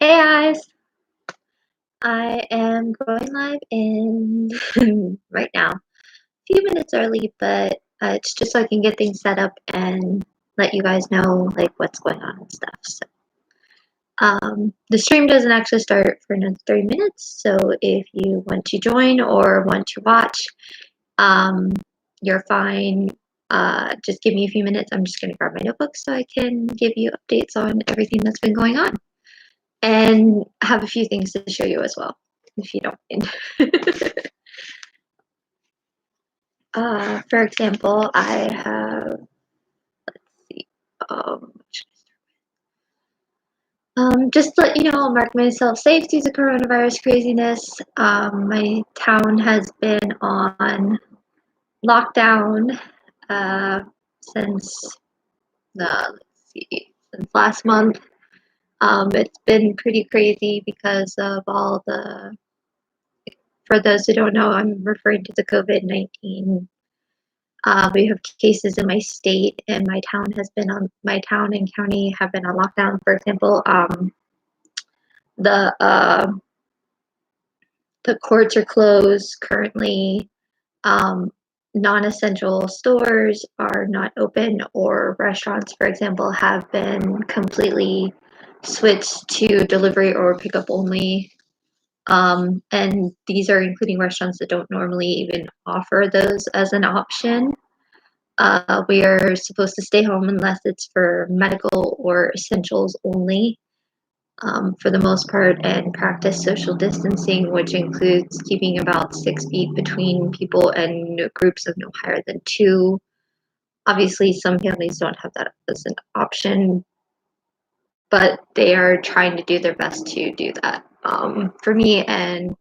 Hey guys, I am going live in right now. A few minutes early, but it's just so I can get things set up and let you guys know like what's going on and stuff. So, the stream doesn't actually start for another 3 minutes. So if you want to join or want to watch, um, you're fine. Just give me a few minutes. I'm just gonna grab my notebook so I can give you updates on everything that's been going on. And have a few things to show you as well, if you don't mind. For example, I have, let's see, um, just to let you know, I'll mark myself safe due to coronavirus craziness. My town has been on lockdown uh, since, let's see, since last month. It's been pretty crazy because of all the, for those who don't know, I'm referring to the COVID-19. We have cases in my state, and my town and county have been on lockdown. For example, the uh, the courts are closed currently. Um, non-essential stores are not open, or restaurants, for example, have been completely switched to delivery or pickup only. And these are including restaurants that don't normally even offer those as an option. We are supposed to stay home unless it's for medical or essentials only, for the most part, and practice social distancing, which includes keeping about 6 feet between people and groups of no higher than two. Obviously, some families don't have that as an option, but they are trying to do their best to do that. For me and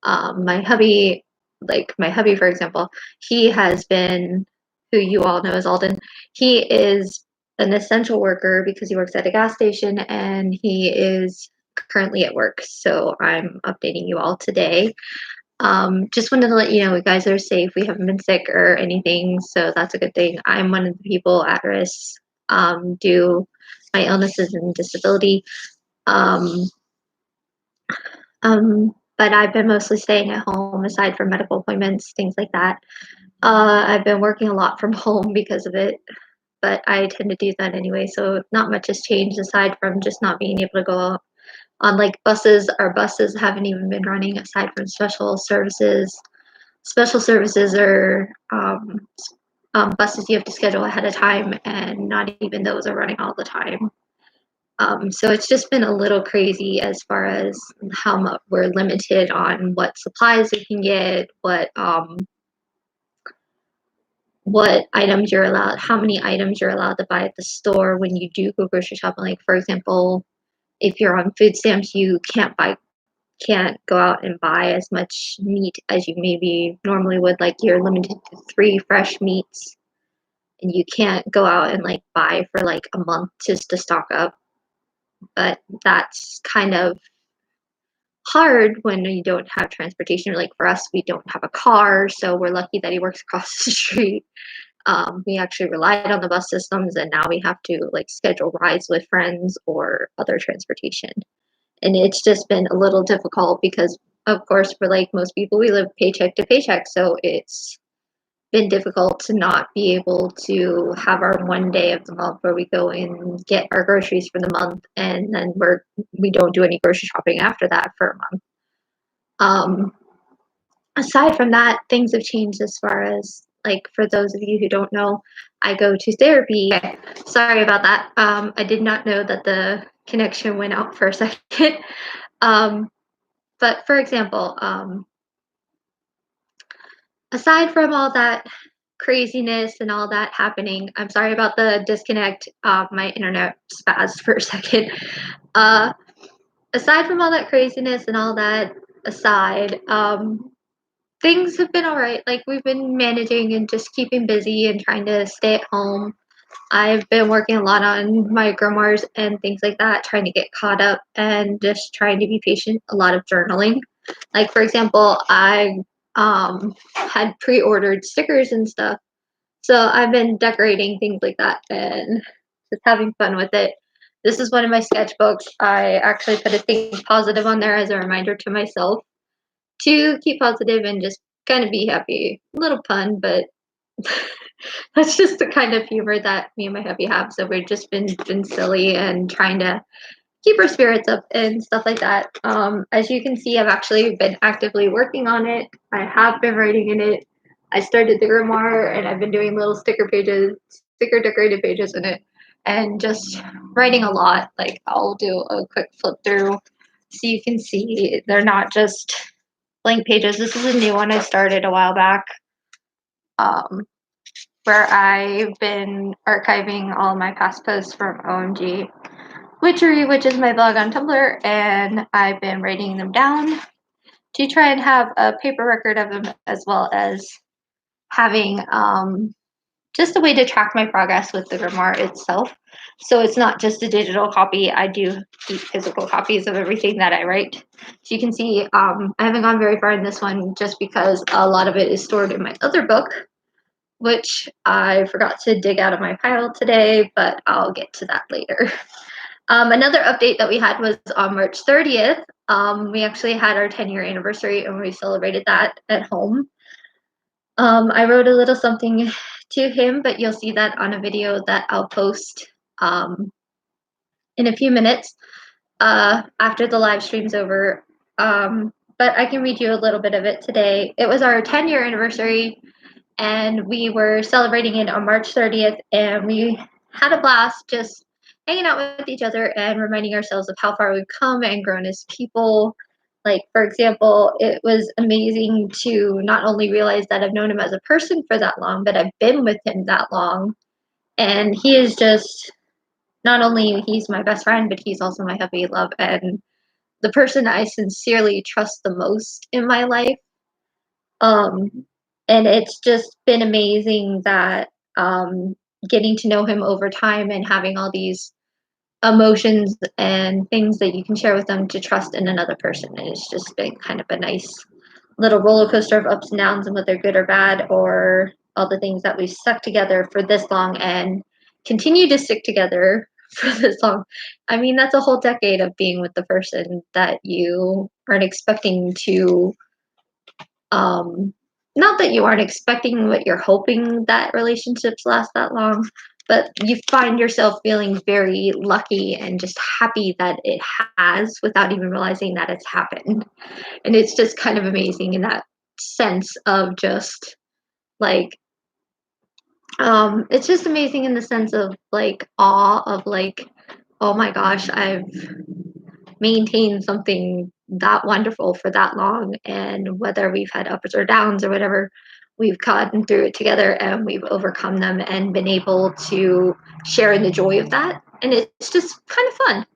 my hubby, for example, he has been, who you all know as Alden, he is an essential worker because he works at a gas station and he is currently at work. So I'm updating you all today. Just wanted to let you know, you guys are safe. We haven't been sick or anything, so that's a good thing. I'm one of the people at risk due my illnesses and disability. Um, but I've been mostly staying at home aside from medical appointments, things like that. I've been working a lot from home because of it, but I tend to do that anyway, so not much has changed aside from just not being able to go on like buses. Our buses haven't even been running aside from special services. Special services are buses you have to schedule ahead of time, and not even those are running all the time. So it's just been a little crazy as far as how much we're limited on what supplies we can get, what items you're allowed, how many items you're allowed to buy at the store when you do go grocery shopping. Like for example, if you're on food stamps, you can't go out and buy as much meat as you maybe normally would. Like you're limited to 3 fresh meats, and you can't go out and like buy for like a month just to stock up. But that's kind of hard when you don't have transportation. Like for us, we don't have a car, so we're lucky that he works across the street. We actually relied on the bus systems, and now we have to like schedule rides with friends or other transportation. And it's just been a little difficult because, of course, for like most people, we live paycheck to paycheck, so it's been difficult to not be able to have our one day of the month where we go and get our groceries for the month, and then we don't do any grocery shopping after that for a month. Um, Aside from that, things have changed as far as like for those of you who don't know, I go to therapy. Sorry about that. I did not know that the connection went out for a second. um, but for example, aside from all that craziness and all that happening, I'm sorry about the disconnect. My internet spazzed for a second. Uh, Aside from all that craziness and all that aside, things have been all right. Like we've been managing and just keeping busy and trying to stay at home. I've been working a lot on my grimoires and things like that, trying to get caught up and just trying to be patient. A lot of journaling. Like for example, I had pre-ordered stickers and stuff, so I've been decorating things like that and just having fun with it. This is one of my sketchbooks. I actually put a think positive on there as a reminder to myself to keep positive and just kind of be happy. Little pun, but that's just the kind of humor that me and my hubby have. So we've just been silly and trying to keep our spirits up and stuff like that. As you can see, I've actually been actively working on it. I have been writing in it. I started the grimoire and I've been doing little sticker pages, sticker decorated pages in it, and just writing a lot. Like I'll do a quick flip through so you can see they're not just blank pages. This is a new one I started a while back. Um, where I've been archiving all my past posts from OMG Witchery, which is my blog on Tumblr, and I've been writing them down to try and have a paper record of them as well as having just a way to track my progress with the grimoire itself. So it's not just a digital copy. I do keep physical copies of everything that I write. So you can see I haven't gone very far in this one just because a lot of it is stored in my other book, which I forgot to dig out of my pile today, but I'll get to that later. Another update that we had was on March 30th. We actually had our 10-year anniversary and we celebrated that at home. I wrote a little something to him, but you'll see that on a video that I'll post in a few minutes after the live stream's over. But I can read you a little bit of it today. It was our 10-year anniversary, and we were celebrating it on March 30th, and we had a blast just hanging out with each other and reminding ourselves of how far we've come and grown as people. Like, for example, it was amazing to not only realize that I've known him as a person for that long, but I've been with him that long. And he is just not only he's my best friend, but he's also my hubby love and the person I sincerely trust the most in my life. Um, and it's just been amazing that getting to know him over time and having all these emotions and things that you can share with them to trust in another person. And it's just been kind of a nice little roller coaster of ups and downs and whether good or bad, or all the things that we've stuck together for this long and continue to stick together for this long. I mean, that's a whole decade of being with the person that you aren't expecting to not that you aren't expecting, but you're hoping that relationships last that long, but you find yourself feeling very lucky and just happy that it has without even realizing that it's happened. And it's just kind of amazing in that sense of just like it's just amazing in the sense of like awe of like, oh my gosh, I've maintain something that wonderful for that long, and whether we've had ups or downs or whatever, we've gotten through it together and we've overcome them and been able to share in the joy of that. And it's just kind of fun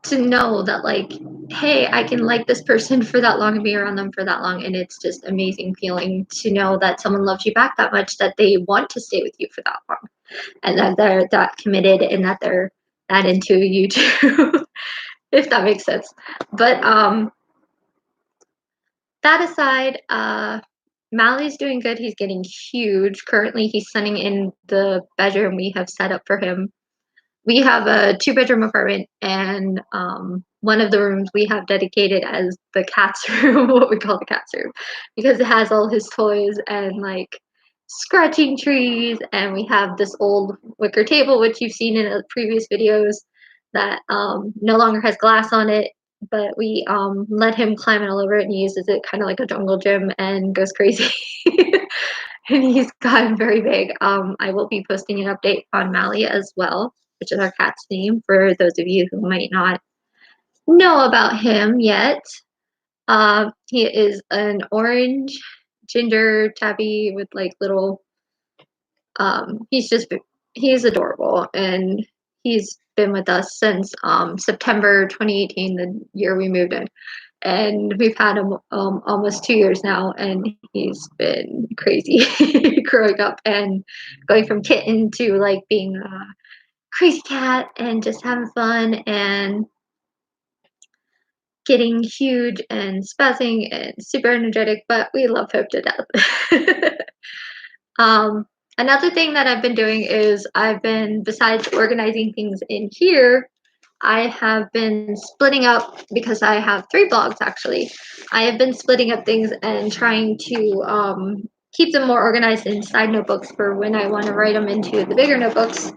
to know that like, hey, I can like this person for that long and be around them for that long, and it's just amazing feeling to know that someone loves you back that much that they want to stay with you for that long, and that they're that committed and that they're that into you too. If that makes sense. But that aside, Mally's doing good. He's getting huge. Currently, he's sunning in the bedroom we have set up for him. We have a 2-bedroom apartment, and one of the rooms we have dedicated as the cat's room, what we call the cat's room, because it has all his toys and like scratching trees. And we have this old wicker table, which you've seen in previous videos, that no longer has glass on it, but we let him climb all over it and he uses it kind of like a jungle gym and goes crazy. And he's gotten very big. I will be posting an update on Mally as well, which is our cat's name for those of you who might not know about him yet. He is an orange ginger tabby with like little he's adorable, and he's been with us since September 2018, the year we moved in, and we've had him almost 2 years now, and he's been crazy growing up and going from kitten to like being a crazy cat and just having fun and getting huge and spazzing and super energetic, but we love him to death. Another thing that I've been doing is I've been, besides organizing things in here, I have been splitting up because I have 3 blogs actually. I have been splitting up things and trying to keep them more organized in side notebooks for when I want to write them into the bigger notebooks.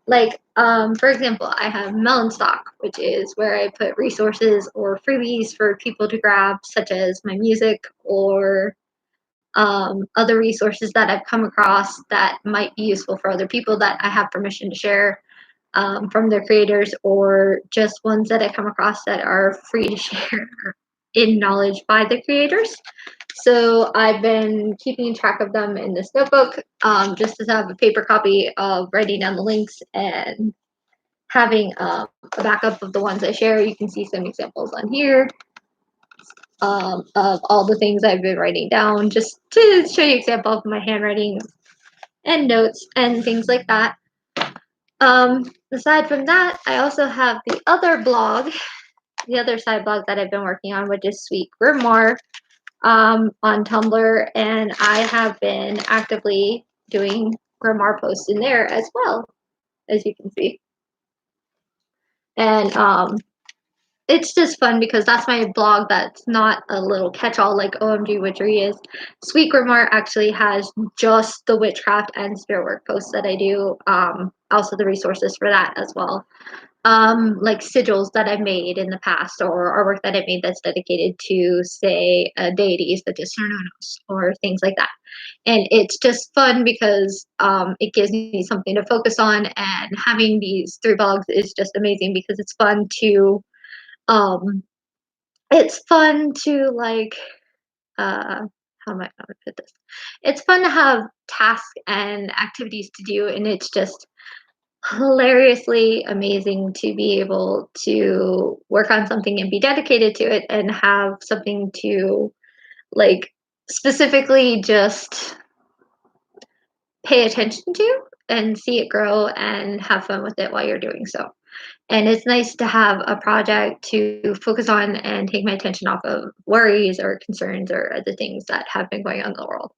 Like, for example, I have Melon Stock, which is where I put resources or freebies for people to grab, such as my music or other resources that I've come across that might be useful for other people that I have permission to share from their creators, or just ones that I come across that are free to share in knowledge by the creators. So I've been keeping track of them in this notebook, just to have a paper copy of writing down the links and having a backup of the ones I share. You can see some examples on here of all the things I've been writing down, just to show you example of my handwriting and notes and things like that. Aside from that, I also have the other blog, the other side blog that I've been working on, which is Sweet Grimoire, on Tumblr, and I have been actively doing Grimoire posts in there as well, as you can see. And it's just fun because that's my blog that's not a little catch-all like OMG Witchery is. Sweet Grimoire actually has just the witchcraft and spirit work posts that I do, also the resources for that as well. Like sigils that I've made in the past, or artwork that I've made that's dedicated to, say, deities such as Cernunnos or things like that. And it's just fun because it gives me something to focus on, and having these 3 blogs is just amazing because um, it's fun to like, how am I gonna put this? It's fun to have tasks and activities to do, and it's just hilariously amazing to be able to work on something and be dedicated to it and have something to like specifically just pay attention to and see it grow and have fun with it while you're doing so. And it's nice to have a project to focus on and take my attention off of worries or concerns or other things that have been going on in the world.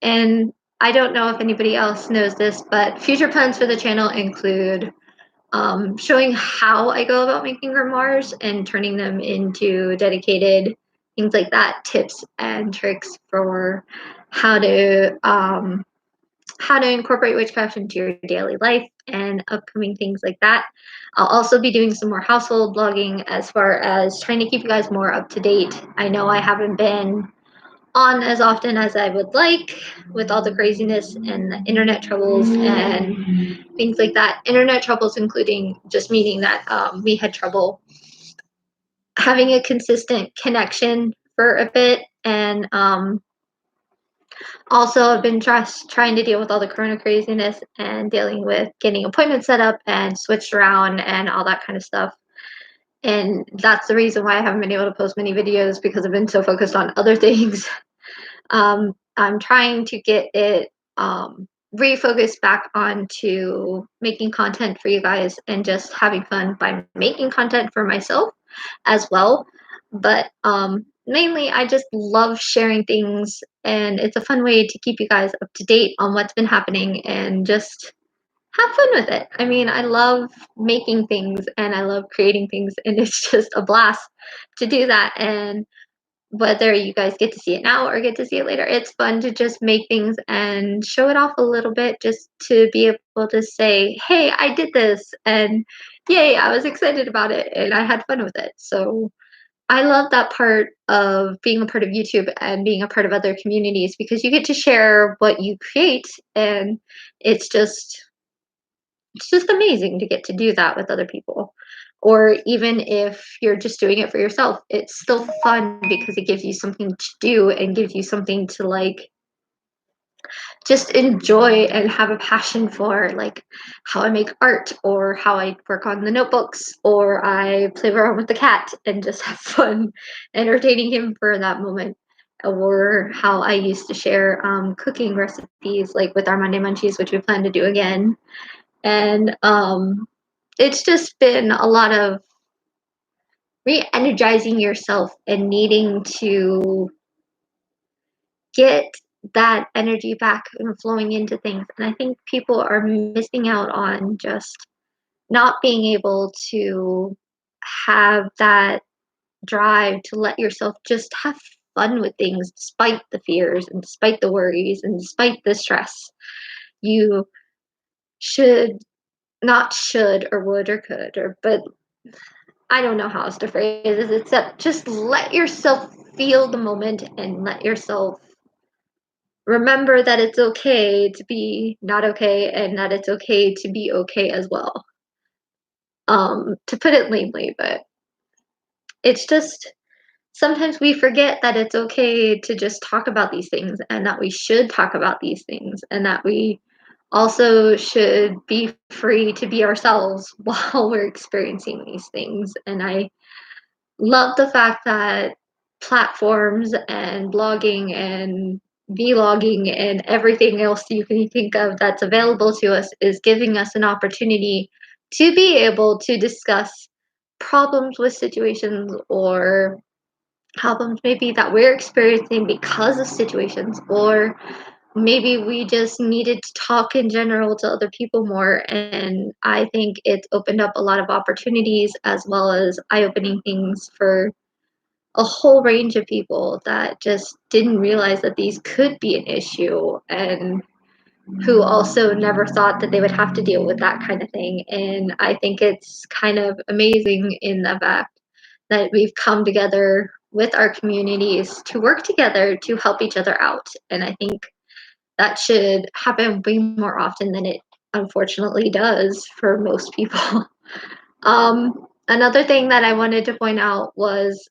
And I don't know if anybody else knows this, but future plans for the channel include showing how I go about making grimoires and turning them into dedicated things like that, tips and tricks for how to um, how to incorporate witchcraft into your daily life and upcoming things like that. I'll also be doing some more household blogging as far as trying to keep you guys more up to date. I know I haven't been on as often as I would like with all the craziness and the internet troubles and things like that. Internet troubles, including just meaning that we had trouble having a consistent connection for a bit, and also I've been trying to deal with all the corona craziness and dealing with getting appointments set up and switched around and all that kind of stuff. And that's the reason why I haven't been able to post many videos, because I've been so focused on other things. I'm trying to get it refocused back onto making content for you guys and just having fun by making content for myself as well. But mainly, I just love sharing things, and it's a fun way to keep you guys up to date on what's been happening and just have fun with it. I mean, I love making things and I love creating things, and it's just a blast to do that. And whether you guys get to see it now or get to see it later, it's fun to just make things and show it off a little bit, just to be able to say, hey, I did this, and yay, I was excited about it and I had fun with it. So I love that part of being a part of YouTube and being a part of other communities, because you get to share what you create, and it's just it's just amazing to get to do that with other people. Or even if you're just doing it for yourself, it's still fun because it gives you something to do and gives you something to like just enjoy and have a passion for, like how I make art or how I work on the notebooks or I play around with the cat and just have fun entertaining him for that moment. Or how I used to share cooking recipes like with our Monday Munchies, which we plan to do again. And it's just been a lot of re-energizing yourself and needing to get that energy back and flowing into things. And I think people are missing out on just not being able to have that drive to let yourself just have fun with things despite the fears and despite the worries and despite the stress. You should not should or would or could or but I don't know how else to phrase it except just let yourself feel the moment and let yourself remember that it's okay to be not okay and that it's okay to be okay as well. To put it lamely, but it's just sometimes we forget that it's okay to just talk about these things and that we should talk about these things and that we also should be free to be ourselves while we're experiencing these things. And I love the fact that platforms and blogging and vlogging and everything else you can think of that's available to us is giving us an opportunity to be able to discuss problems with situations or problems maybe that we're experiencing because of situations or maybe we just needed to talk in general to other people more. And I think it's opened up a lot of opportunities as well as eye-opening things for a whole range of people that just didn't realize that these could be an issue and who also never thought that they would have to deal with that kind of thing. And I think it's kind of amazing in the fact that we've come together with our communities to work together to help each other out. And I think that should happen way more often than it unfortunately does for most people. Another thing that I wanted to point out was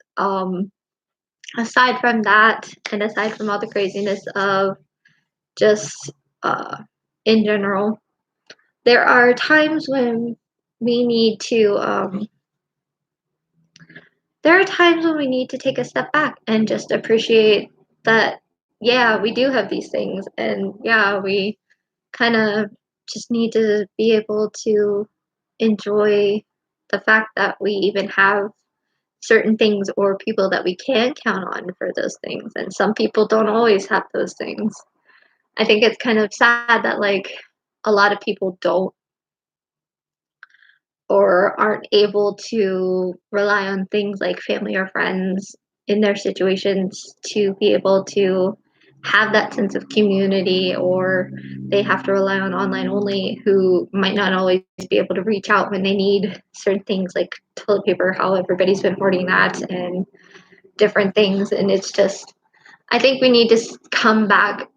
aside from that, and aside from all the craziness of just in general, there are times when we need to there are times when we need to take a step back and just appreciate that yeah, we do have these things and yeah, we kind of just need to be able to enjoy the fact that we even have certain things or people that we can count on for those things. And some people don't always have those things. I think it's kind of sad that like a lot of people don't or aren't able to rely on things like family or friends in their situations to be able to have that sense of community or they have to rely on online only who might not always be able to reach out when they need certain things like toilet paper how everybody's been hoarding that and different things and it's just I think we need to come back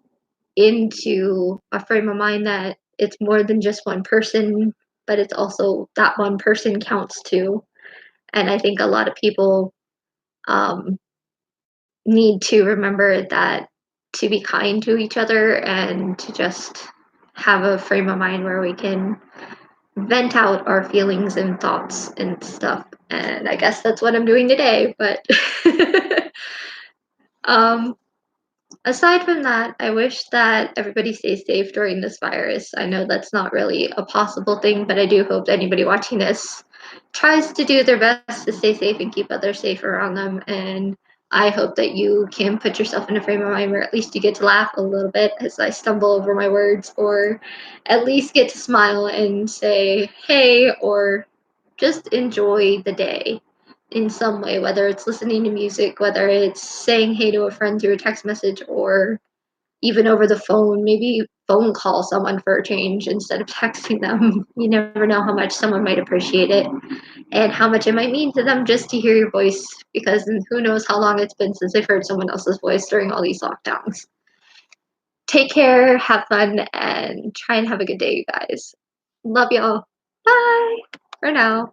into a frame of mind that it's more than just one person, but it's also that one person counts too. And I think a lot of people um, need to remember that to be kind to each other and to just have a frame of mind where we can vent out our feelings and thoughts and stuff. And I guess that's what I'm doing today. But um, aside from that, I wish that everybody stays safe during this virus. I know that's not really a possible thing, but I do hope that anybody watching this tries to do their best to stay safe and keep others safe around them. And I hope that you can put yourself in a frame of mind where at least you get to laugh a little bit as I stumble over my words, or at least get to smile and say, hey, or just enjoy the day in some way, whether it's listening to music, whether it's saying hey to a friend through a text message, or even over the phone, maybe phone call someone for a change instead of texting them. You never know how much someone might appreciate it and how much it might mean to them just to hear your voice because who knows how long it's been since they've heard someone else's voice during all these lockdowns. Take care, have fun, and try and have a good day, you guys. Love y'all. Bye for now.